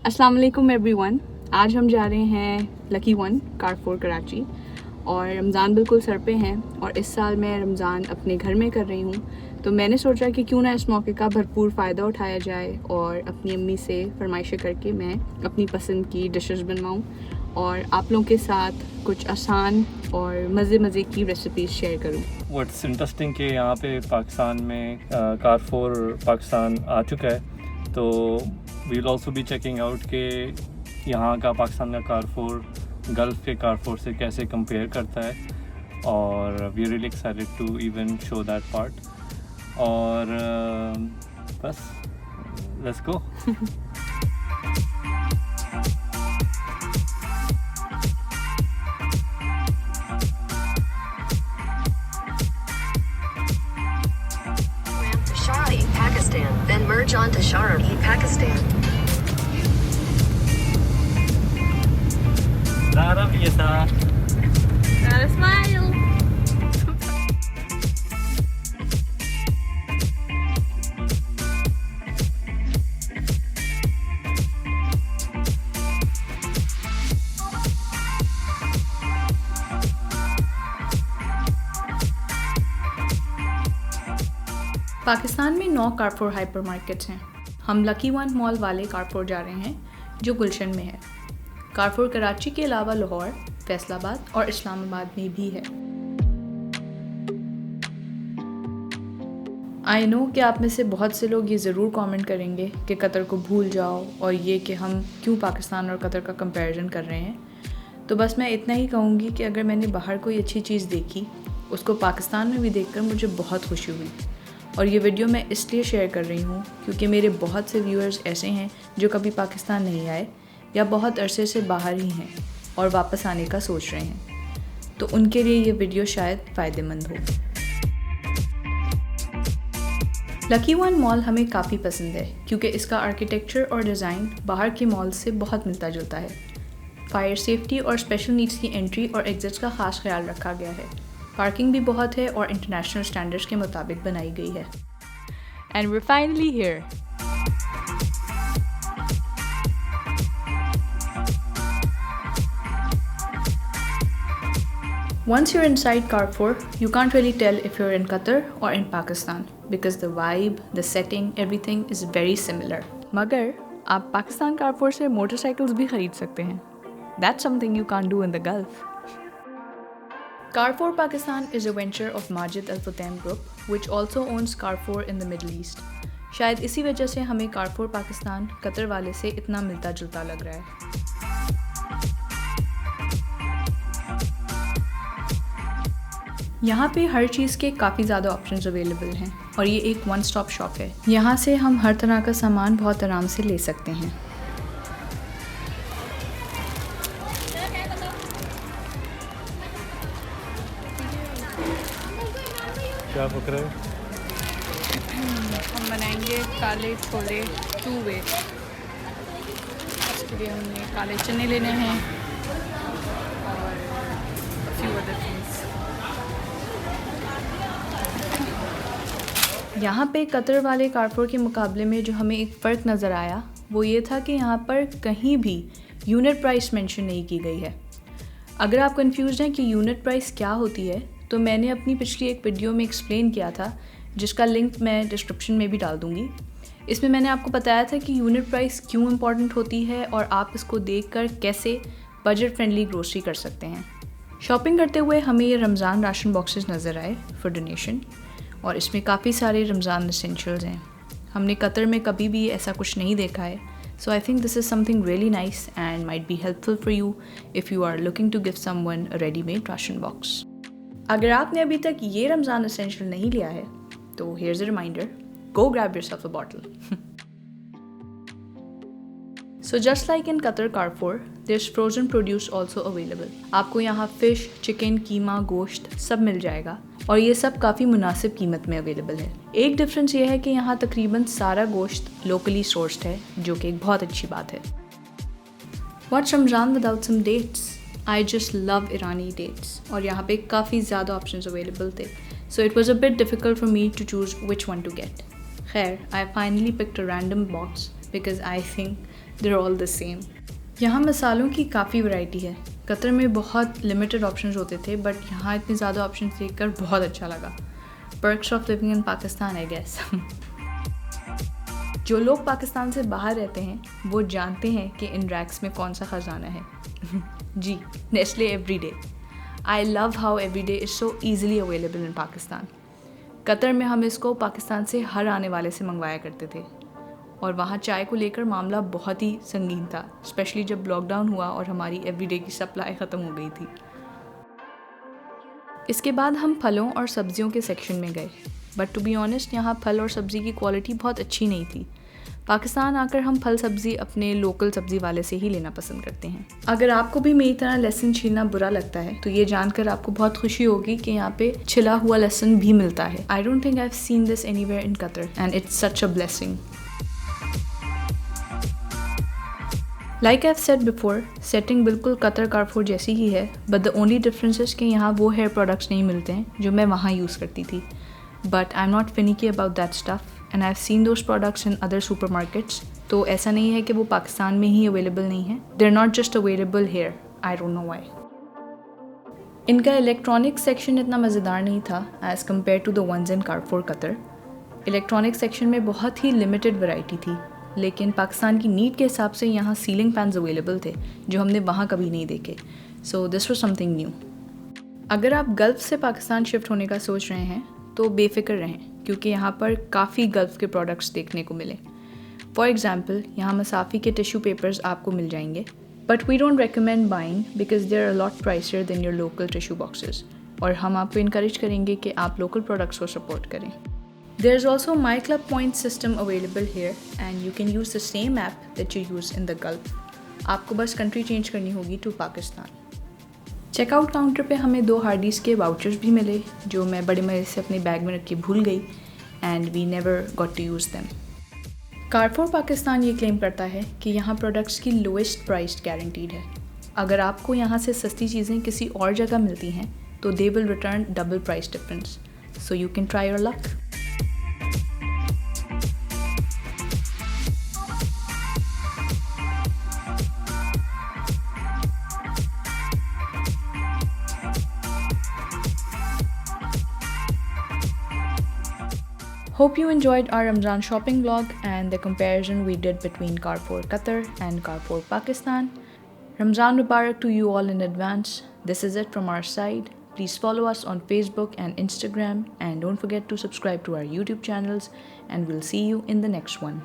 अस्सलाम वालेकुम एवरीवन। आज हम जा रहे हैं लकी वन कारफोर कराची और रमज़ान बिल्कुल सर पे हैं और इस साल मैं रमज़ान अपने घर में कर रही हूँ, तो मैंने सोचा कि क्यों ना इस मौके का भरपूर फ़ायदा उठाया जाए और अपनी अम्मी से फरमाइशें करके मैं अपनी पसंद की डिशेस बनवाऊँ और आप लोगों के साथ कुछ आसान और मज़े की रेसिपीज़ शेयर करूँ। व्हाट्स इंटरेस्टिंग कि यहाँ पे पाकिस्तान में कारफोर पाकिस्तान आ चुका है, तो we will also be checking out कि यहाँ का पाकिस्तान का कारफोर गल्फ़ के कारफोर से कैसे कंपेयर करता है और we are really excited to even show that part. और बस let's go. Pakistan, then merge on to Shara-e, Pakistan. Gotta smile. Pakistan में 9 कारफोर हाइपर मार्केट्स हैं। हम लकी वन मॉल वाले कारफोर जा रहे हैं जो गुलशन में है। कारफोर कराची के अलावा लाहौर, फैसलाबाद और इस्लामाबाद में भी है। आई नो कि आप में से बहुत से लोग ये ज़रूर कमेंट करेंगे कि कतर को भूल जाओ और ये कि हम क्यों पाकिस्तान और कतर का कंपैरिजन कर रहे हैं। तो बस मैं इतना ही कहूँगी कि अगर मैंने बाहर कोई अच्छी चीज़ देखी, उसको पाकिस्तान में भी देखकर मुझे बहुत खुशी हुई। और ये वीडियो मैं इसलिए शेयर कर रही हूँ क्योंकि मेरे बहुत से व्यूअर्स ऐसे हैं जो कभी पाकिस्तान नहीं आए या बहुत अरसे से बाहर ही हैं और वापस आने का सोच रहे हैं, तो उनके लिए ये वीडियो शायद फ़ायदेमंद हो। लकी वन मॉल हमें काफ़ी पसंद है क्योंकि इसका आर्किटेक्चर और डिज़ाइन बाहर के मॉल से बहुत मिलता जुलता है। फायर सेफ्टी और स्पेशल नीड्स की एंट्री और एग्जिट्स का ख़ास ख्याल रखा गया है। पार्किंग भी बहुत है और इंटरनेशनल स्टैंडर्ड्स के मुताबिक बनाई गई है। And we finally here. Once you're inside Carrefour, you can't really tell if you're in Qatar or in Pakistan because the vibe, the setting, everything is very similar. मगर आप पाकिस्तान कारफोर से मोटरसाइकिल्स भी खरीद सकते हैं। That's something you can't do in the Gulf. Carrefour Pakistan is a venture of Majid Al Futtaim Group, which also owns Carrefour in the Middle East. शायद इसी वजह से हमें कारफोर पाकिस्तान कतर वाले से इतना मिलता जुलता लग रहा है। यहाँ पे हर चीज़ के काफ़ी ज़्यादा ऑप्शंस अवेलेबल हैं और ये एक वन स्टॉप शॉप है। यहाँ से हम हर तरह का सामान बहुत आराम से ले सकते हैं। क्या पक रहे हैं? हम बनाएंगे काले छोले 2 वे। इसके लिए हमने काले चने लेने हैं और फ्यू अदर थिंग्स। यहाँ पे कतर वाले कारफोर के मुकाबले में जो हमें एक फ़र्क नज़र आया वो ये था कि यहाँ पर कहीं भी यूनिट प्राइस मेंशन नहीं की गई है। अगर आप कंफ्यूज हैं कि यूनिट प्राइस क्या होती है, तो मैंने अपनी पिछली एक वीडियो में एक्सप्लेन किया था, जिसका लिंक मैं डिस्क्रिप्शन में भी डाल दूँगी। इसमें मैंने आपको बताया था कि यूनिट प्राइस क्यों इम्पॉर्टेंट होती है और आप इसको देखकर कैसे बजट फ्रेंडली ग्रोसरी कर सकते हैं। शॉपिंग करते हुए हमें ये रमज़ान राशन बॉक्सेस नज़र आए फॉर डोनेशन और इसमें काफ़ी सारे रमज़ान एसेंशियल्स हैं। हमने कतर में कभी भी ऐसा कुछ नहीं देखा है, so I think this is something really nice and might be helpful for you if you are looking to give someone a readymade ration box. अगर आपने अभी तक ये रमज़ान एसेंशियल नहीं लिया है तो here's a reminder, go grab yourself a bottle. So just like in Qatar Carrefour, there's frozen produce also available. आपको यहाँ फ़िश, चिकन, कीमा, गोश्त सब मिल जाएगा और ये सब काफ़ी मुनासिब कीमत में अवेलेबल है। एक डिफरेंस ये है कि यहाँ तकरीबन सारा गोश्त लोकली सोर्स्ड है, जो कि एक बहुत अच्छी बात है। What's Ramzan without some dates? I just love Irani dates और यहाँ पे काफ़ी ज़्यादा options available थे, so it was a bit difficult for me to choose which one to get. खैर, I finally picked a random box because I think they're all the same. यहाँ मसालों की काफ़ी वैरायटी है। कतर में बहुत limited options होते थे, बट यहाँ इतने ज़्यादा ऑप्शंस देखकर बहुत अच्छा लगा। Perks of living in Pakistan I guess. जो लोग पाकिस्तान से बाहर रहते हैं वो जानते हैं कि इन रैक्स में कौन सा ख़जाना है। जी, Nestle everyday. I love how everyday is so easily available in Pakistan. Qatar में हम इसको पाकिस्तान से हर आने वाले से मंगवाया करते थे, और वहाँ चाय को लेकर मामला बहुत ही संगीन था, स्पेशली जब लॉकडाउन हुआ और हमारी एवरीडे की सप्लाई ख़त्म हो गई थी। इसके बाद हम फलों और सब्जियों के सेक्शन में गए, बट टू बी ऑनेस्ट यहाँ फल और सब्ज़ी की क्वालिटी बहुत अच्छी नहीं थी। पाकिस्तान आकर हम फल सब्ज़ी अपने लोकल सब्ज़ी वाले से ही लेना पसंद करते हैं। अगर आपको भी मेरी तरह लहसुन छीलना बुरा लगता है तो ये जानकर आपको बहुत खुशी होगी कि यहाँ पे छिला हुआ लहसुन भी मिलता है। I don't think I have seen this anywhere in Qatar and it's such a blessing. Like I have said before, setting बिल्कुल कतर कारफोर जैसी ही है, but the only difference is कि यहाँ वो हेयर प्रोडक्ट्स नहीं मिलते हैं जो मैं वहाँ यूज़ करती थी। But I am not finicky about that stuff and I have seen those products in other supermarkets. तो ऐसा नहीं है कि वो पाकिस्तान में ही अवेलेबल नहीं है, they are not just available here, I don't know why. इनका इलेक्ट्रॉनिक सेक्शन इतना मज़ेदार नहीं था as compare to the ones in Carrefour Qatar. Electronic section में बहुत ही लिमिटेड वैरायटी थी, लेकिन पाकिस्तान की नीड के हिसाब से यहाँ सीलिंग फैंस अवेलेबल थे जो हमने वहाँ कभी नहीं देखे। So this was something new. अगर आप गल्फ़ से पाकिस्तान शिफ्ट होने का सोच रहे हैं तो बेफिक्र रहें, क्योंकि यहाँ पर काफ़ी गल्फ़ के प्रोडक्ट्स देखने को मिले। फॉर एग्ज़ाम्पल, यहाँ मसाफ़ी के टिश्यू पेपर्स आपको मिल जाएंगे, but we don't recommend buying because they are a lot pricier than your local tissue boxes, और हम आपको इनकरेज करेंगे कि आप लोकल प्रोडक्ट्स को सपोर्ट करें। There is also My Club Points system available here and you can use the same app that you use in the Gulf. आपको बस कंट्री चेंज करनी होगी टू पाकिस्तान। चेकआउट काउंटर पे हमें 2 हार्डीज़ के vouchers भी मिले जो मैं बड़े मज़े से अपने बैग में रख के भूल गई and we never got to use them. Carrefour Pakistan ये क्लेम करता है कि यहाँ प्रोडक्ट्स की लोएस्ट प्राइस गारंटीड है। अगर आपको यहाँ से सस्ती चीज़ें किसी और जगह मिलती हैं तो they will return double price difference, so you can try your luck. Hope you enjoyed our Ramzan shopping vlog and the comparison we did between Carrefour Qatar and Carrefour Pakistan. Ramzan Mubarak to you all in advance. This is it from our side. Please follow us on Facebook and Instagram and don't forget to subscribe to our YouTube channels, and we'll see you in the next one.